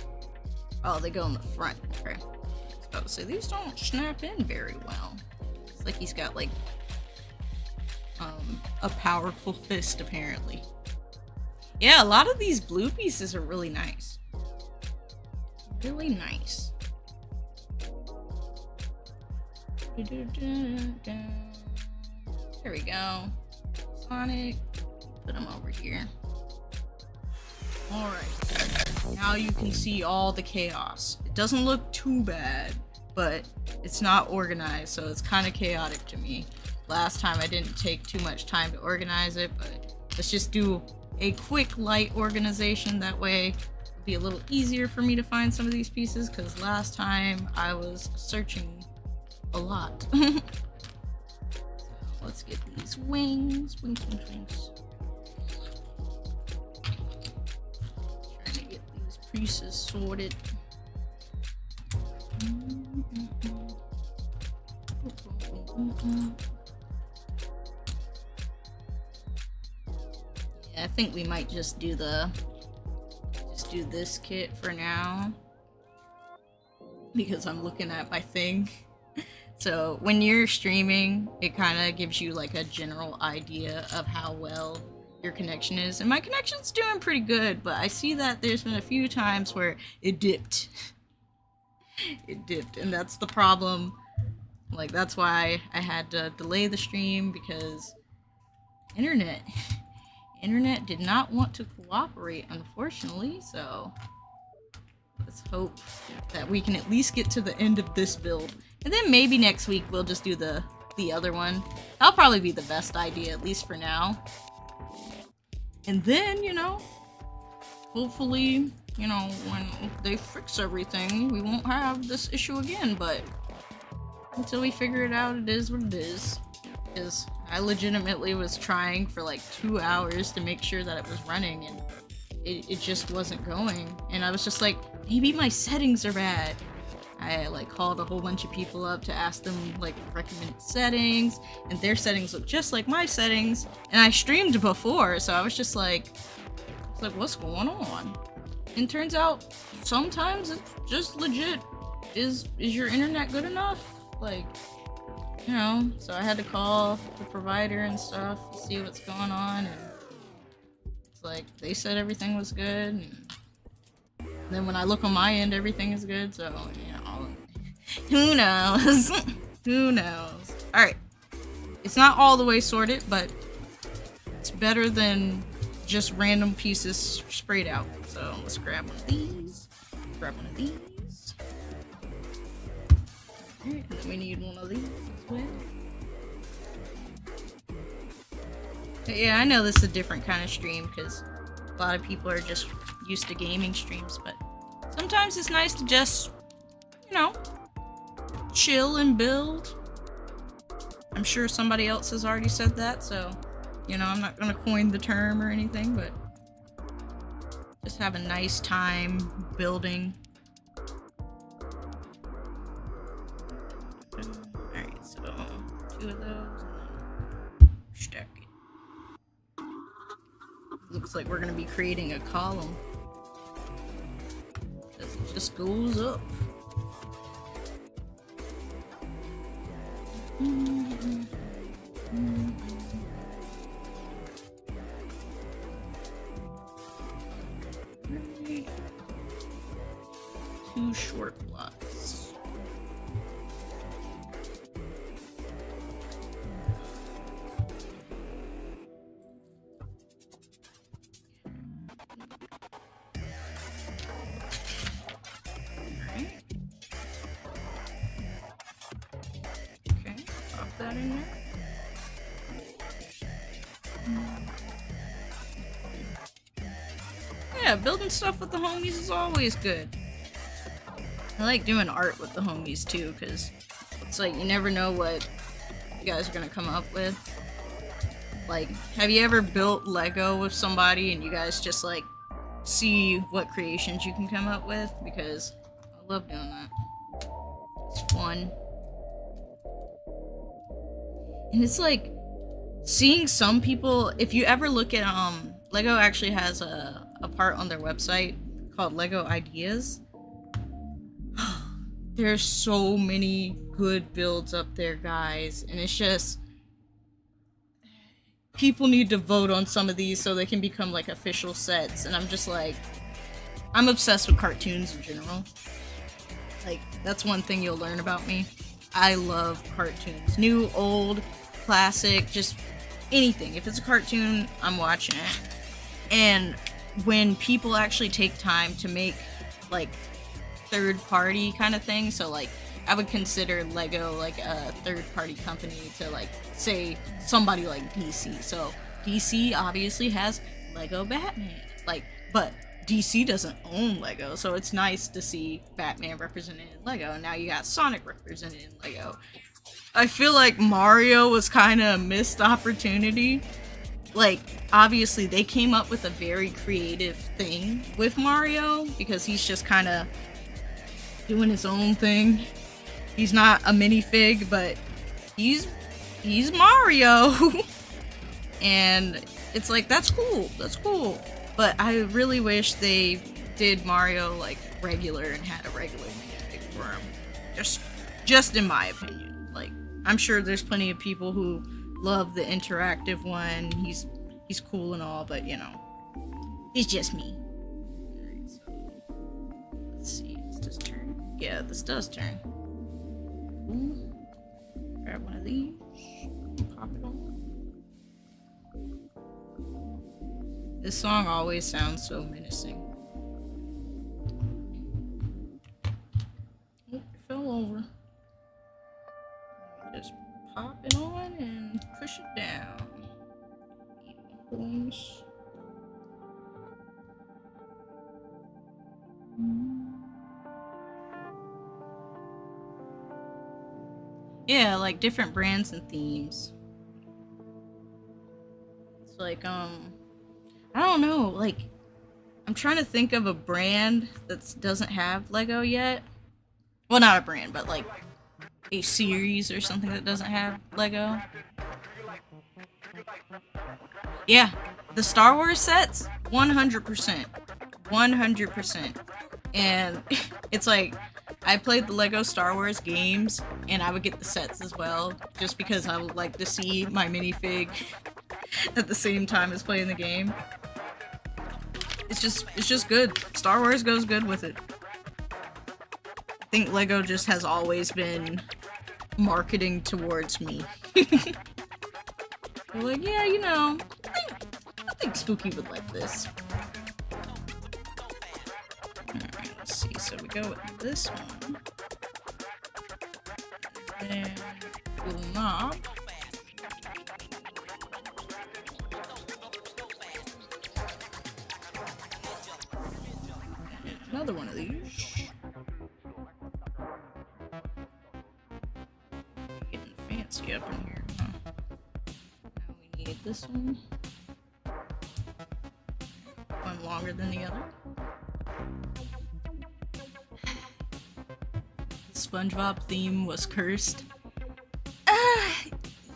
Oh, they go in the front. Okay. I was about to say, these don't snap in very well. It's like he's got like a powerful fist, apparently. Yeah, a lot of these blue pieces are really nice. Really nice. There we go. Sonic. Put him over here. Alright. Now you can see all the chaos. It doesn't look too bad, but it's not organized, so it's kind of chaotic to me. Last time I didn't take too much time to organize it, but let's just do a quick light organization. That way it'll be a little easier for me to find some of these pieces, because last time I was searching a lot. Let's get these wings. Trying to get these pieces sorted. Yeah, I think we might just do this kit for now, because I'm looking at my thing. So when you're streaming, it kind of gives you like a general idea of how well your connection is. And my connection's doing pretty good, but I see that there's been a few times where it dipped. It dipped, and that's the problem. Like, that's why I had to delay the stream, because internet did not want to cooperate, unfortunately. So let's hope that we can at least get to the end of this build. And then maybe next week we'll just do the other one. That'll probably be the best idea, at least for now. And then, you know, hopefully, you know, when they fix everything, we won't have this issue again. But until we figure it out, it is what it is. Because I legitimately was trying for like 2 hours to make sure that it was running, and it just wasn't going. And I was just like, maybe my settings are bad. I like called a whole bunch of people up to ask them like recommended settings, and their settings look just like my settings. And I streamed before, so I was just like, what's going on? And turns out sometimes it's just legit. Is your internet good enough? Like, you know, so I had to call the provider and stuff to see what's going on, and it's like they said everything was good, and then when I look on my end, everything is good. So, you know, who knows? Who knows? Alright. It's not all the way sorted, but it's better than just random pieces sprayed out. So let's grab one of these. Grab one of these. Alright, and then we need one of these as well. But yeah, I know this is a different kind of stream because a lot of people are just used to gaming streams, but sometimes it's nice to just, you know, chill and build. I'm sure somebody else has already said that, so, you know, I'm not gonna coin the term or anything, but just have a nice time building. Alright, so 2 of those and then stack it. Looks like we're gonna be creating a column. It just goes up. Right. 2 short blocks. That in there. Yeah, building stuff with the homies is always good. I like doing art with the homies too, because it's like you never know what you guys are gonna come up with. Like, have you ever built Lego with somebody and you guys just like see what creations you can come up with? Because I love doing that. It's fun. And it's like seeing some people, if you ever look at Lego actually has a part on their website called Lego Ideas. There's so many good builds up there, guys, and it's just people need to vote on some of these so they can become like official sets. And I'm just like, I'm obsessed with cartoons in general. Like, that's one thing you'll learn about me. I love cartoons. New, old, classic, just anything. If it's a cartoon, I'm watching it. And when people actually take time to make, like, third-party kind of thing, so, like, I would consider Lego, like, a third-party company to, like, say, somebody like DC. So, DC obviously has Lego Batman. Like, but DC doesn't own Lego, so it's nice to see Batman represented in Lego. And now you got Sonic represented in Lego. I feel like Mario was kind of a missed opportunity. Like, obviously, they came up with a very creative thing with Mario, because he's just kind of doing his own thing. He's not a minifig, but he's Mario. And it's like, that's cool. But I really wish they did Mario, like, regular and had a regular minifig for him. Just in my opinion. Like, I'm sure there's plenty of people who love the interactive one. He's cool and all, but, you know, it's just me. Alright, so let's see. Does this turn? Yeah, this does turn. Ooh. Grab one of these. Pop it on. This song always sounds so menacing. Oh, it fell over. Just pop it on and push it down. Bones. Yeah, like different brands and themes. It's like, I don't know, like, I'm trying to think of a brand that doesn't have Lego yet. Well, not a brand, but like a series or something that doesn't have Lego. Yeah, the Star Wars sets, 100%. 100%. And it's like, I played the Lego Star Wars games, and I would get the sets as well, just because I would like to see my minifig at the same time as playing the game. It's just good. Star Wars goes good with it. I think Lego just has always been marketing towards me. They're like, yeah, you know, I think Spooky would like this. Alright, let's see. So we go with this one. And little knob. And another one of these. Getting fancy up in here, huh? Now we need this one. One longer than the other. The SpongeBob theme was cursed.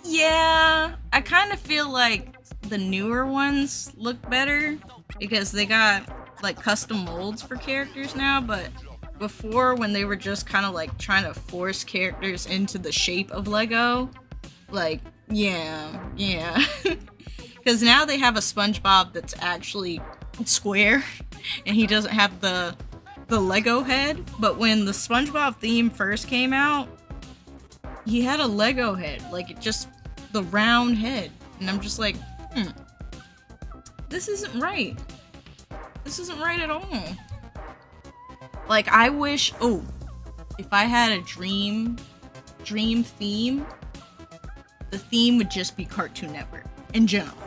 Yeah, I kind of feel like the newer ones look better because they got like custom molds for characters now, but before, when they were just kind of like trying to force characters into the shape of Lego, like, yeah. Because now they have a SpongeBob that's actually square, and he doesn't have the Lego head. But when the SpongeBob theme first came out, he had a Lego head, like it just the round head, and I'm just like, this isn't right. This isn't right at all. Like, I wish, if I had a dream theme, the theme would just be Cartoon Network in general.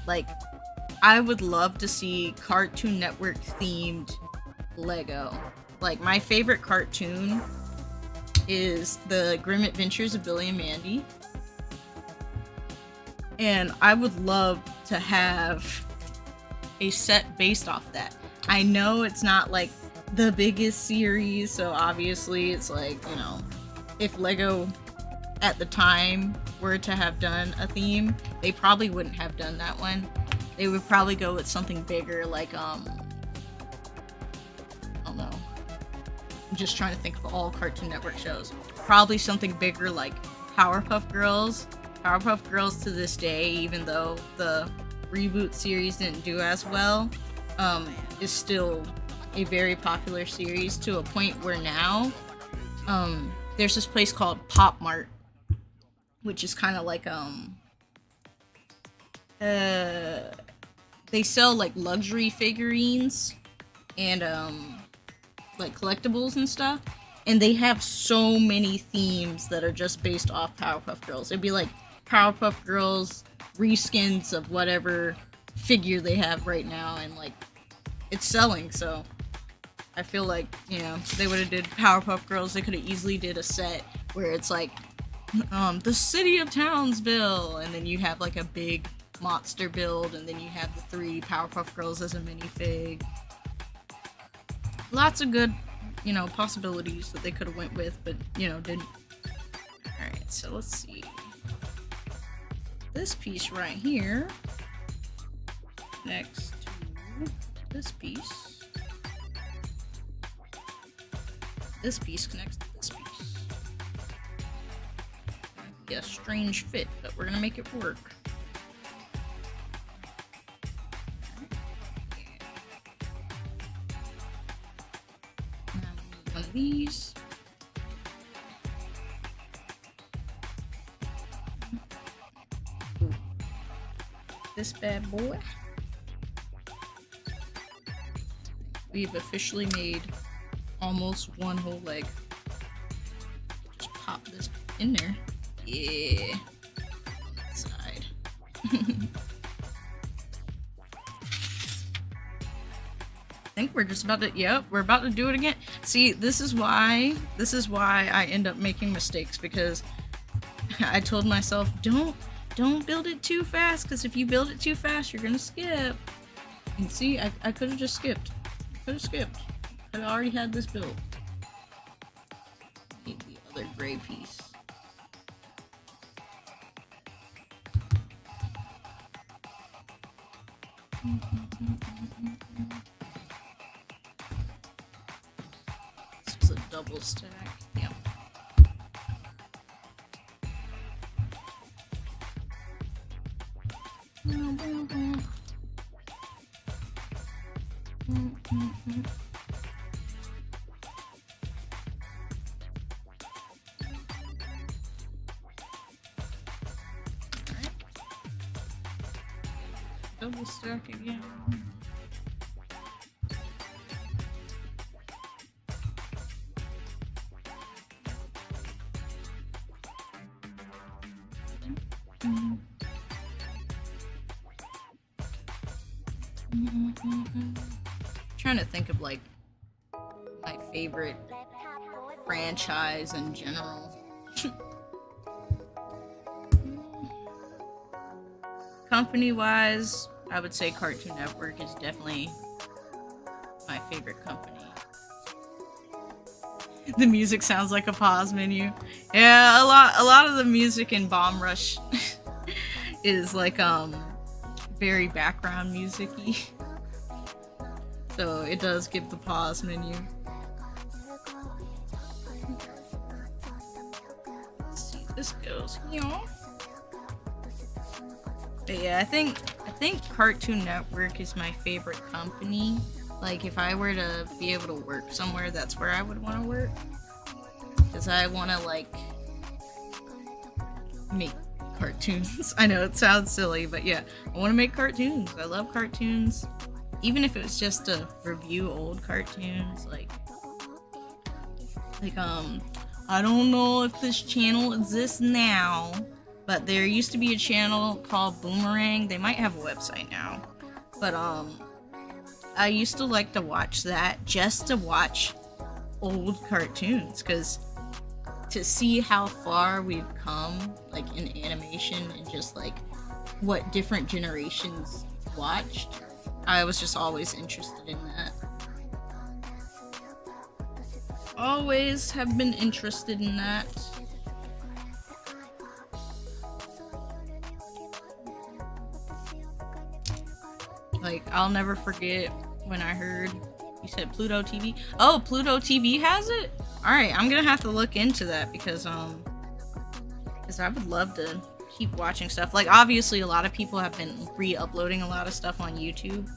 Like, I would love to see Cartoon Network themed Lego. Like, my favorite cartoon is the Grim Adventures of Billy and Mandy. And I would love to have a set based off that. I know it's not like the biggest series, so obviously it's like, you know, if Lego at the time were to have done a theme, they probably wouldn't have done that one. They would probably go with something bigger, like, I don't know. I'm just trying to think of all Cartoon Network shows. Probably something bigger like Powerpuff Girls. Powerpuff Girls to this day, even though the reboot series didn't do as well, is still a very popular series to a point where now there's this place called Pop Mart, which is kind of like they sell like luxury figurines and like collectibles and stuff, and they have so many themes that are just based off Powerpuff Girls. It'd be like Powerpuff Girls reskins of whatever figure they have right now, and like it's selling. So I feel like, you know, they would have did Powerpuff Girls. They could have easily did a set where it's like the city of Townsville, and then you have like a big monster build, and then you have the 3 Powerpuff Girls as a minifig. Lots of good, you know, possibilities that they could have went with, but, you know, didn't. Alright, so let's see. This piece right here next to this piece. This piece connects to this piece. Yeah, strange fit, but we're gonna make it work. Now we need one of these. Ooh. This bad boy. We've officially made almost one whole leg. Just pop this in there. Yeah. Side. I think we're just about to, yep, we're about to do it again. See, this is why I end up making mistakes, because I told myself, don't build it too fast, because if you build it too fast, you're gonna skip. And see, I could have just skipped. I already had this built. Need the other gray piece. This was a double stack. Yep. Double stack again. Trying to think of like my favorite franchise in general. Company wise, I would say Cartoon Network is definitely my favorite company. The music sounds like a pause menu. Yeah, a lot of the music in Bomb Rush is like very background music-y. So it does give the pause menu. Let's see, this goes here. But yeah, I think Cartoon Network is my favorite company. Like, if I were to be able to work somewhere, that's where I would want to work. Because I want to, like, make cartoons. I know it sounds silly, but yeah, I want to make cartoons. I love cartoons. Even if it was just to review old cartoons, like I don't know if this channel exists now, but there used to be a channel called Boomerang. They might have a website now, but I used to like to watch that just to watch old cartoons, because to see how far we've come, like, in animation and just like what different generations watched, I was just always interested in that. Always have been interested in that. Like, I'll never forget when I heard you said Pluto TV. Oh, Pluto TV has it? Alright, I'm gonna have to look into that, because I would love to keep watching stuff. Like, obviously, a lot of people have been re-uploading a lot of stuff on YouTube.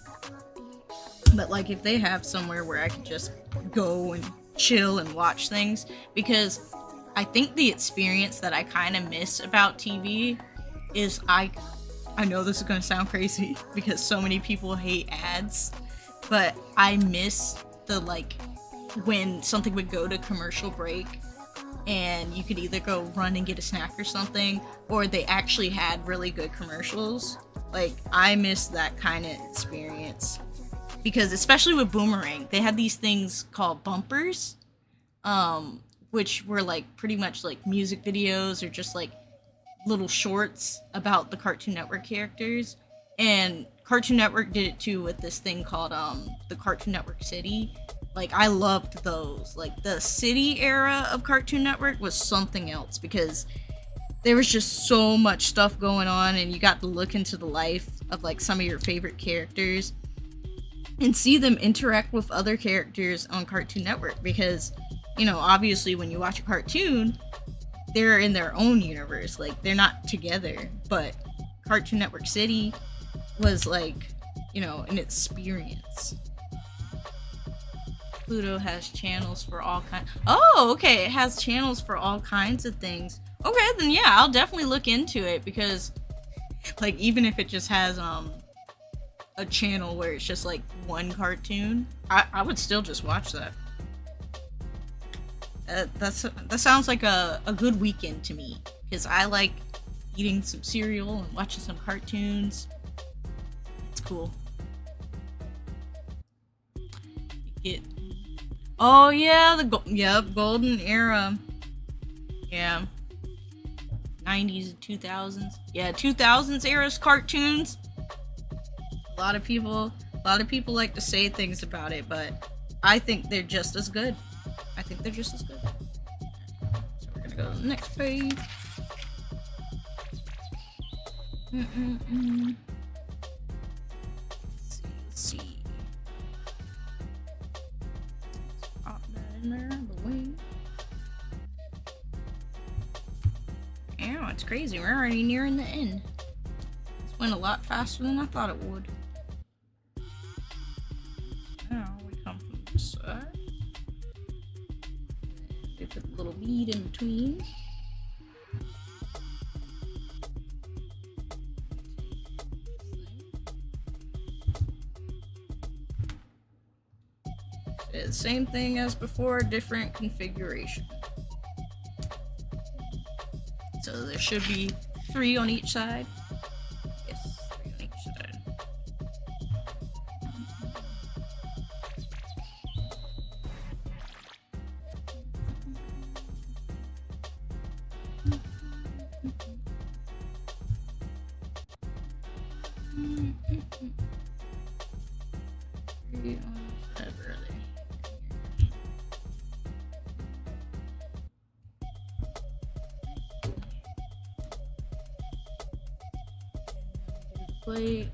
But, like, if they have somewhere where I can just go and chill and watch things, because I think the experience that I kind of miss about TV is I know this is going to sound crazy because so many people hate ads, but I miss the, like, when something would go to commercial break and you could either go run and get a snack or something, or they actually had really good commercials. Like, I miss that kind of experience. Because especially with Boomerang, they had these things called bumpers, which were like pretty much like music videos or just like little shorts about the Cartoon Network characters. And Cartoon Network did it too with this thing called the Cartoon Network City. Like, I loved those. Like, the City era of Cartoon Network was something else because there was just so much stuff going on, and you got to look into the life of like some of your favorite characters and see them interact with other characters on Cartoon Network. Because, you know, obviously when you watch a cartoon, they're in their own universe, like they're not together. But Cartoon Network City was like, you know, an experience. Pluto has channels for all kinds. Oh, okay, it has channels for all kinds of things. Okay, then yeah, I'll definitely look into it, because like, even if it just has a channel where it's just like one cartoon, I would still just watch that. That sounds like a good weekend to me, because I like eating some cereal and watching some cartoons. It's cool. Oh yeah, golden era. Yeah, 90s and 2000s. Yeah, 2000s era's cartoons. A lot of people like to say things about it, but I think they're just as good. So we're gonna go to the next page. Let's see. Pop that in there, the wing. Yeah, it's crazy. We're already nearing the end. This went a lot faster than I thought it would. Now we come from this side. We put a little bead in between. It's the same thing as before, different configuration. So there should be 3 on each side. Yes, 3 on each side. Plate,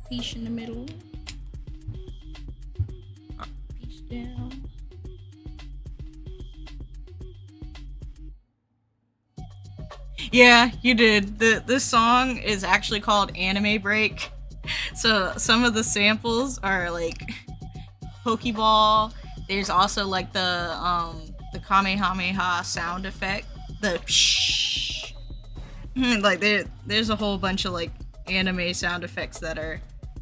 piece in the middle, pop the piece down. Yeah, you did. This song is actually called Anime Break. So some of the samples are like Pokeball. There's also like the Kamehameha sound effect, the psh. Like there's a whole bunch of like anime sound effects that are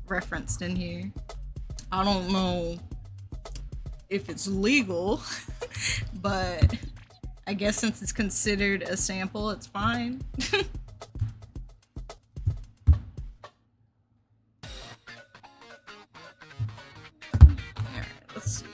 referenced in here. I don't know if it's legal, but I guess since it's considered a sample, it's fine. Alright, let's see.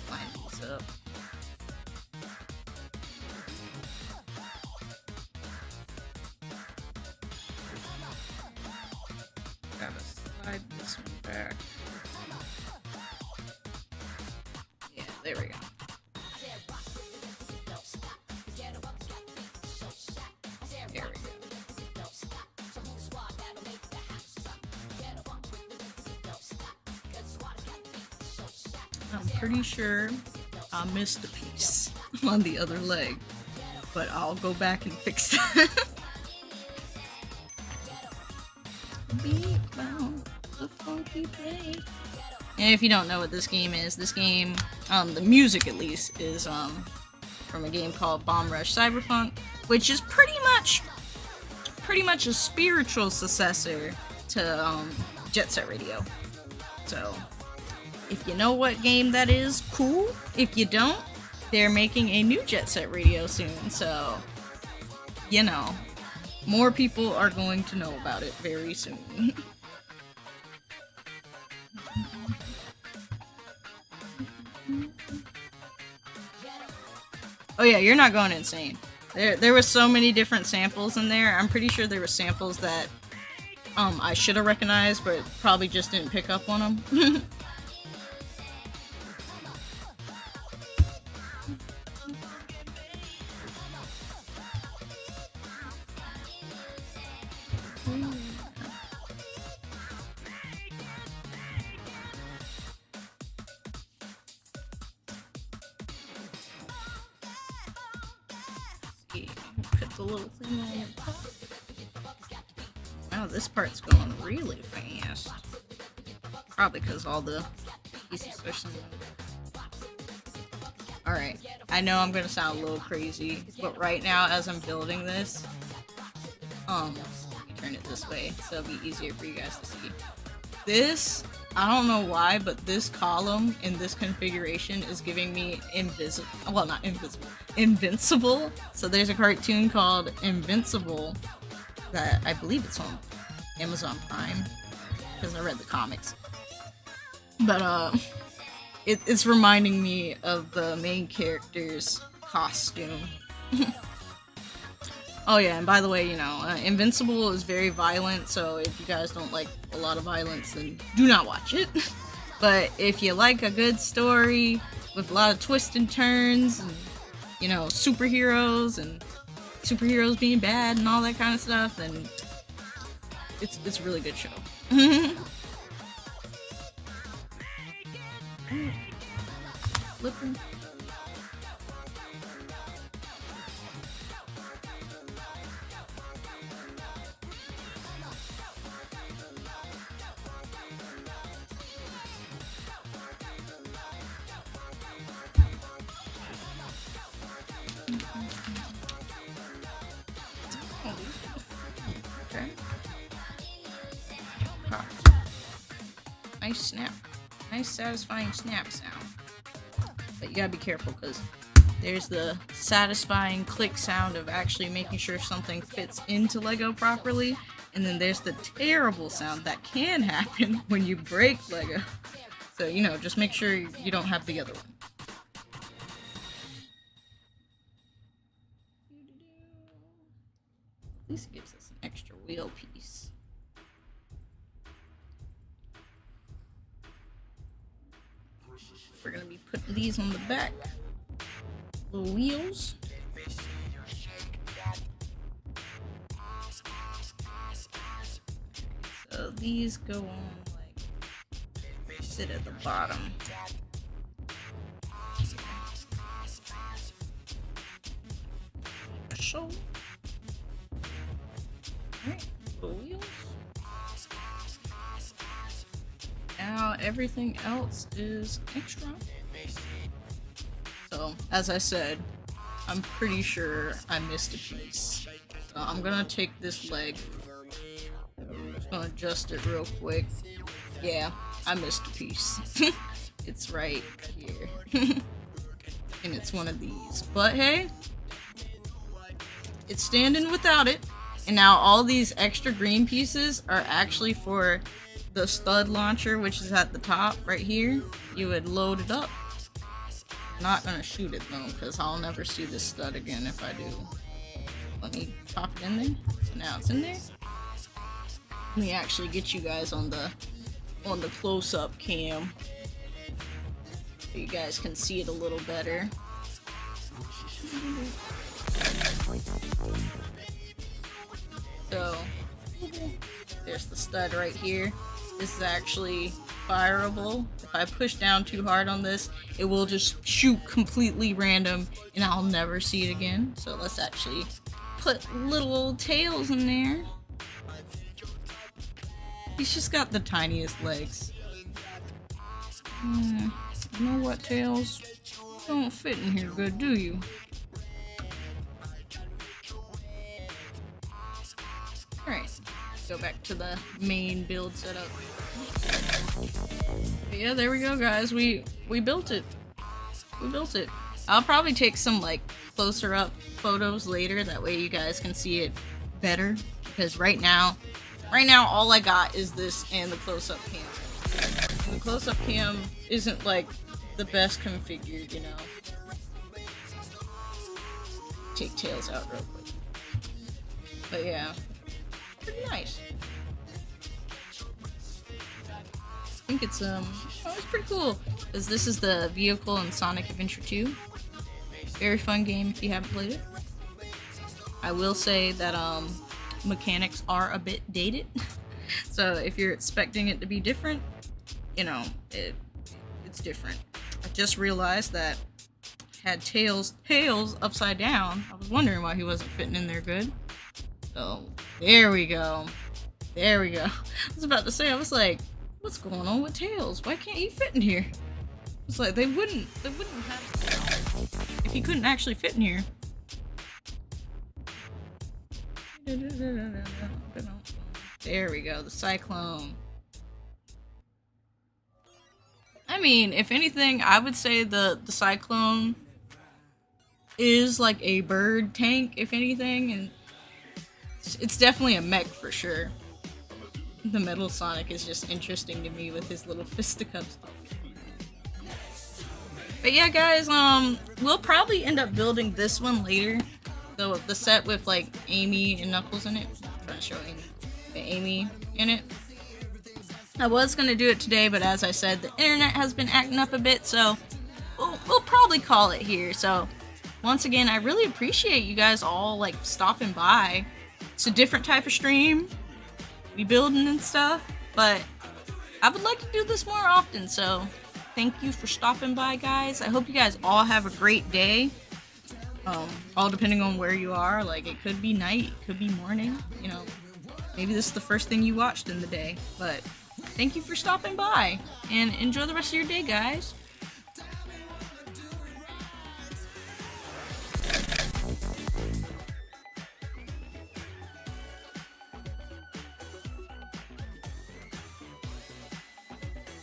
Line these up. Gotta slide this one back. Yeah, there we go. There we go. I'm pretty sure I missed a piece on the other leg, but I'll go back and fix that. Beat bound, the funky play. And if you don't know what this game is, this game, the music at least, is from a game called Bomb Rush Cyberpunk, which is pretty much a spiritual successor to Jet Set Radio. So, if you know what game that is, cool. If you don't, they're making a new Jet Set Radio soon, so, you know, more people are going to know about it very soon. Oh yeah, you're not going insane. There was so many different samples in there. I'm pretty sure there were samples that I should have recognized, but probably just didn't pick up on them. Put the little thing on the top. Wow, this part's going really fast. Probably because all the pieces are similar. Alright, I know I'm gonna sound a little crazy, but right now as I'm building this, let me turn it this way so it'll be easier for you guys to see. This, I don't know why, but this column in this configuration is giving me Invincible. So there's a cartoon called Invincible that I believe it's on Amazon Prime, because I read the comics. But it's reminding me of the main character's costume. Oh yeah, and by the way, you know, Invincible is very violent, so if you guys don't like a lot of violence, then do not watch it. But if you like a good story with a lot of twists and turns, and, you know, superheroes being bad and all that kind of stuff, then it's a really good show. Flipping. Okay. Nice snap. Nice satisfying snap sound. But you gotta be careful because there's the satisfying click sound of actually making sure something fits into Lego properly, and then there's the terrible sound that can happen when you break Lego. So, you know, just make sure you don't have the other one. At least it gives us an extra wheel piece. We're gonna be putting these on the back. Little wheels. So these go on like sit at the bottom. So, alright, the wheels. Now everything else is extra. So, as I said, I'm pretty sure I missed a piece. So I'm gonna take this leg. I'm just gonna adjust it real quick. Yeah, I missed a piece. It's right here. And it's one of these. But hey, it's standing without it. And now all these extra green pieces are actually for the stud launcher, which is at the top right here. You would load it up. Not gonna shoot it though, because I'll never see this stud again if I do. Let me pop it in there. So now it's in there. Let me actually get you guys on the close-up cam so you guys can see it a little better. So there's the stud right here. this is actually fireable. If I push down too hard on this, it will just shoot completely random and I'll never see it again. So let's actually put little old Tails in there. He's just got the tiniest legs. You know what, Tails? Don't fit in here good, do you? Alright, go back to the main build setup. But yeah, there we go, guys. We built it. We built it. I'll probably take some like closer up photos later, that way you guys can see it better. Because right now all I got is this and the close-up cam. And the close-up cam isn't like the best configured, you know. Take Tails out real quick. But yeah, pretty nice. I think it's it's pretty cool, because this is the vehicle in Sonic Adventure 2. Very fun game if you haven't played it. I will say that mechanics are a bit dated, so if you're expecting it to be different, you know, it's different. I just realized that had Tails upside down. I was wondering why he wasn't fitting in there good. So there we go. There we go. I was about to say, I was like, what's going on with Tails? Why can't he fit in here? It's like they wouldn't have if he couldn't actually fit in here. There we go, the Cyclone. I mean, if anything, I would say the Cyclone is like a bird tank, if anything, and it's definitely a mech for sure. The Metal Sonic is just interesting to me with his little fisticuffs. But yeah, guys, we'll probably end up building this one later. The set with like Amy and Knuckles in it. I'm trying to show Amy in it. I was gonna do it today, but as I said, the internet has been acting up a bit, so we'll probably call it here. So once again, I really appreciate you guys all like stopping by. It's a different type of stream, we building and stuff, but I would like to do this more often. So thank you for stopping by, guys. I hope you guys all have a great day. All depending on where you are. Like, it could be night, it could be morning, you know. Maybe this is the first thing you watched in the day, but thank you for stopping by, and enjoy the rest of your day, guys.